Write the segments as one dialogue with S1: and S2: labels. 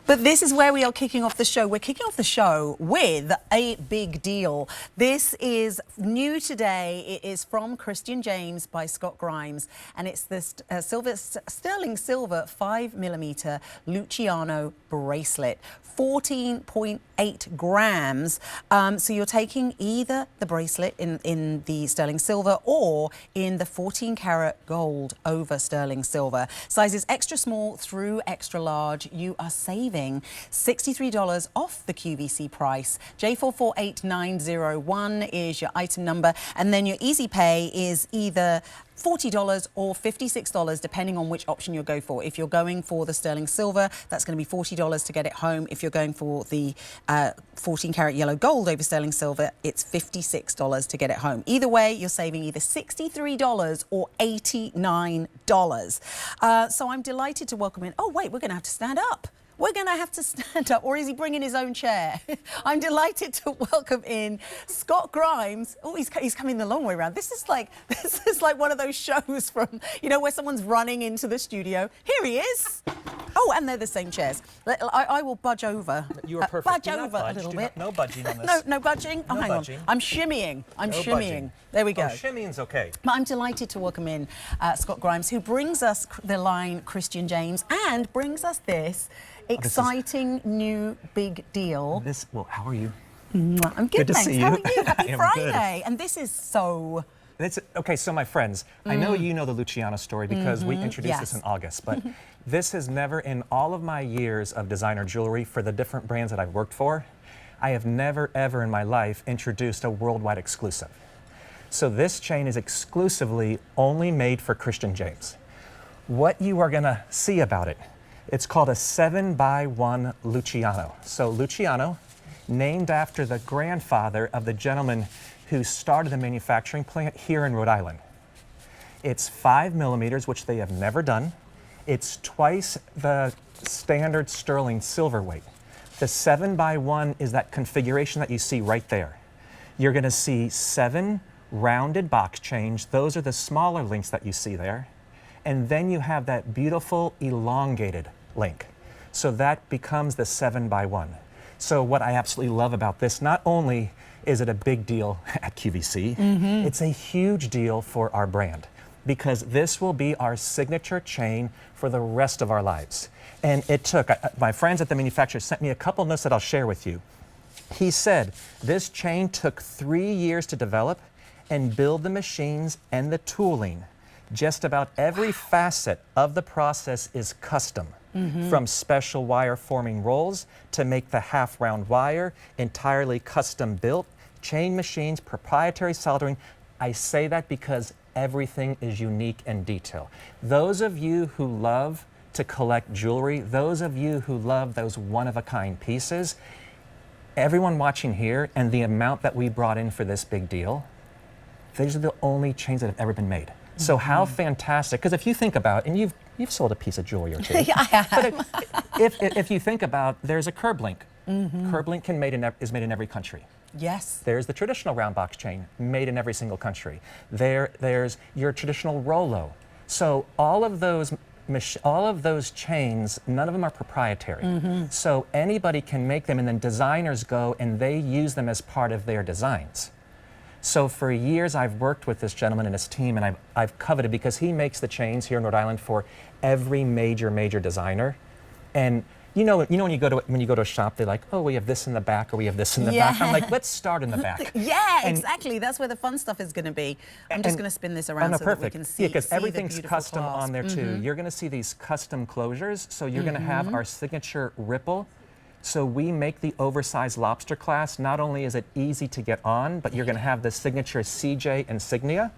S1: But this is where we are kicking off the show. We're kicking off the show with a big deal. This is new today. It is from Christian James by Scott Grimes, and it's this sterling silver 5mm Luciano bracelet. 14.8 grams. So you're taking either the bracelet in the sterling silver or in the 14 karat gold over sterling silver. Sizes extra small through extra large. You are saving $63 off the QVC price. J448901 is your item number, and then your easy pay is either $40 or $56, depending on which option you'll go for. If you're going for the sterling silver, that's going to be $40 to get it home. If you're going for the 14 karat yellow gold over sterling silver, it's $56 to get it home. Either way, you're saving either $63 or $89. So I'm delighted to welcome in. Oh, wait, we're going to have to stand up. We're going to have to stand up, or is he bringing his own chair? I'm delighted to welcome in Scott Grimes. Oh, he's coming the long way around. This is like one of those shows from, you know, where someone's running into the studio. Here he is. Oh, and they're the same chairs. I will budge over.
S2: You are perfect.
S1: Budge over a little bit.
S2: No budging on this.
S1: No budging? Oh,
S2: no
S1: hang
S2: budging.
S1: on. I'm shimmying. I'm
S2: no
S1: shimmying.
S2: Budging.
S1: There we go.
S2: Oh, shimmying's okay.
S1: But I'm delighted to welcome in Scott Grimes, who brings us the line Christian James and brings us this exciting new big deal.
S2: Well, how are you?
S1: I'm good,
S2: to
S1: thanks.
S2: see you.
S1: How are you? Happy Friday.
S2: Good.
S1: And this is so...
S2: Okay, so my friends, I know you know the Luciano story because we introduced this in August, but this has never, in all of my years of designer jewelry for the different brands that I've worked for, I have never, ever in my life introduced a worldwide exclusive. So this chain is exclusively only made for Christian James. What you are going to see about it, it's called a 7x1 Luciano. So Luciano, named after the grandfather of the gentleman who started the manufacturing plant here in Rhode Island. It's 5mm, which they have never done. It's twice the standard sterling silver weight. The 7x1 is that configuration that you see right there. You're going to see 7 rounded box chains. Those are the smaller links that you see there. And then you have that beautiful elongated link. So that becomes the 7x1. So what I absolutely love about this, not only is it a big deal at QVC, it's a huge deal for our brand, because this will be our signature chain for the rest of our lives. And it took, my friends at the manufacturer sent me a couple notes that I'll share with you. He said, this chain took 3 years to develop and build the machines and the tooling. Just about every facet of the process is custom, from special wire forming rolls to make the half round wire, entirely custom built, chain machines, proprietary soldering. I say that because everything is unique and detailed. Those of you who love to collect jewelry, those of you who love those one-of-a-kind pieces, everyone watching here and the amount that we brought in for this big deal, these are the only chains that have ever been made. So how fantastic, because if you think about, and you've sold a piece of jewelry or two.
S1: Yeah, I have.
S2: But if you think about, there's a curb link. Curb link is made in every country.
S1: Yes.
S2: There's the traditional round box chain, made in every single country. There's your traditional Rolo. So all of those chains, none of them are proprietary. So anybody can make them, and then designers go and they use them as part of their designs. So for years I've worked with this gentleman and his team, and I've coveted, because he makes the chains here in Rhode Island for every major designer. And you know when you go to a shop, they're like, oh, we have this in the back, or we have this in the back. I'm like, let's start in the back.
S1: Yeah, exactly. That's where the fun stuff is going to be. I'm just going to spin this around so that we can see.
S2: Yeah, because everything's
S1: the
S2: custom
S1: clasp
S2: on there too. You're going to see these custom closures. So you're going to have our signature ripple. So we make the oversized lobster clasp. Not only is it easy to get on, but you're going to have the signature CJ insignia.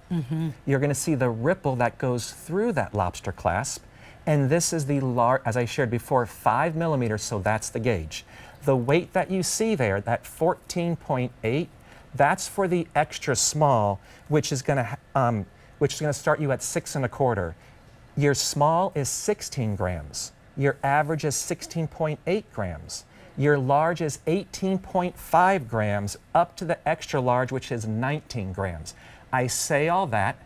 S2: You're going to see the ripple that goes through that lobster clasp. And this is the large, as I shared before, 5mm, so that's the gauge. The weight that you see there, that 14.8, that's for the extra small, which is going to start you at 6 1/4. Your small is 16 grams. Your average is 16.8 grams. Your large is 18.5 grams, up to the extra large, which is 19 grams. I say all that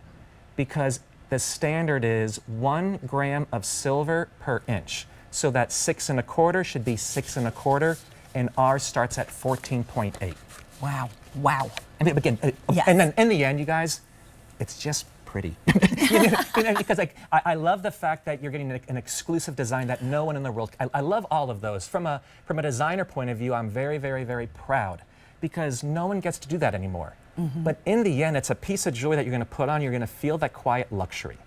S2: because the standard is 1 gram of silver per inch. So that 6 1/4 should be 6 1/4, and ours starts at 14.8.
S1: Wow. Wow.
S2: I mean, again,
S1: Yes.
S2: and then in the end, you guys, it's just pretty. Because like, I love the fact that you're getting an exclusive design that no one in the world, I love all of those. From a designer point of view, I'm very, very, very proud because no one gets to do that anymore. But in the end, it's a piece of jewelry that you're going to put on, you're going to feel that quiet luxury.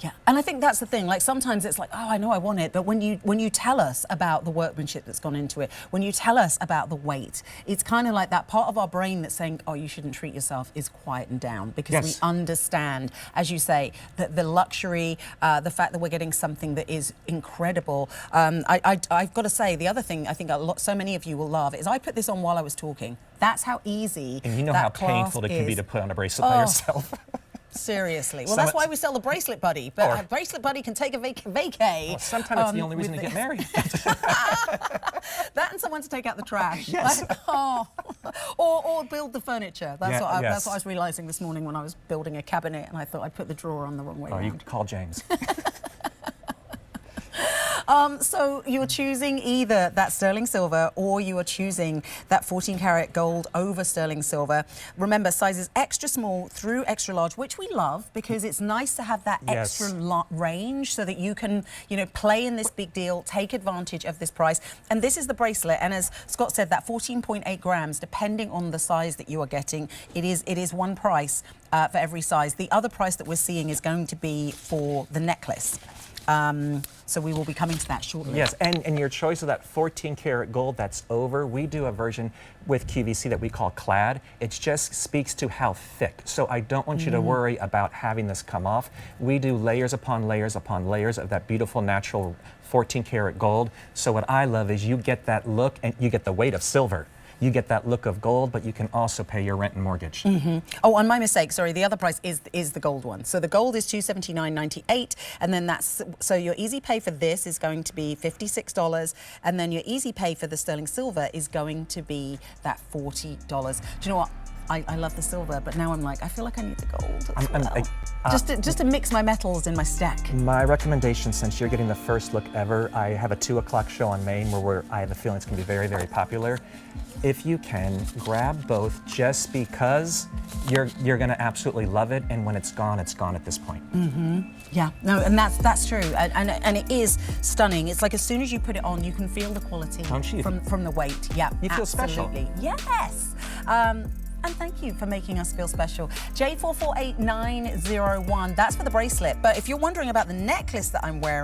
S1: Yeah, and I think that's the thing. Like sometimes it's like, oh, I know I want it, but when you tell us about the workmanship that's gone into it, when you tell us about the weight, it's kind of like that part of our brain that's saying, oh, you shouldn't treat yourself, is quietened down because we understand, as you say, that the luxury, the fact that we're getting something that is incredible. I've got to say, the other thing I think so many of you will love is I put this on while I was talking. That's how easy.
S2: And you know how painful it can be to put on a bracelet by yourself.
S1: Seriously. Well, that's why we sell the Bracelet Buddy. But a Bracelet Buddy can take a vacay.
S2: Well, sometimes it's the only reason to get married.
S1: That and someone to take out the trash.
S2: Yes.
S1: Like, oh. or build the furniture. That's, that's what I was realising this morning when I was building a cabinet and I thought I'd put the drawer on the wrong way around.
S2: You call James.
S1: So you're choosing either that sterling silver or you are choosing that 14 karat gold over sterling silver. Remember, sizes extra small through extra large, which we love because it's nice to have that extra range so that you can, you know, play in this big deal, take advantage of this price. And this is the bracelet. And as Scott said, that 14.8 grams, depending on the size that you are getting, it is one price for every size. The other price that we're seeing is going to be for the necklace. So we will be coming to that shortly.
S2: Yes, and your choice of that 14 karat gold that's over, we do a version with QVC that we call clad. It just speaks to how thick. So I don't want you to worry about having this come off. We do layers upon layers upon layers of that beautiful natural 14 karat gold. So what I love is you get that look and you get the weight of silver. You get that look of gold, but you can also pay your rent and mortgage.
S1: Oh, and my mistake, sorry, the other price is the gold one. So the gold is $279.98, and then so your easy pay for this is going to be $56, and then your easy pay for the sterling silver is going to be that $40. Do you know what? I love the silver, but now I'm like, I feel like I need the gold as well. Just to mix my metals in my stack.
S2: My recommendation, since you're getting the first look ever, I have a 2 o'clock show on Maine where I have a feeling it's going to be very, very popular. If you can, grab both just because you're going to absolutely love it, and when it's gone at this point.
S1: Yeah, no, and that's true, and it is stunning. It's like as soon as you put it on, you can feel the quality from the weight. Yeah,
S2: you feel
S1: absolutely.
S2: Special.
S1: Yes. And thank you for making us feel special. J448901, that's for the bracelet. But if you're wondering about the necklace that I'm wearing,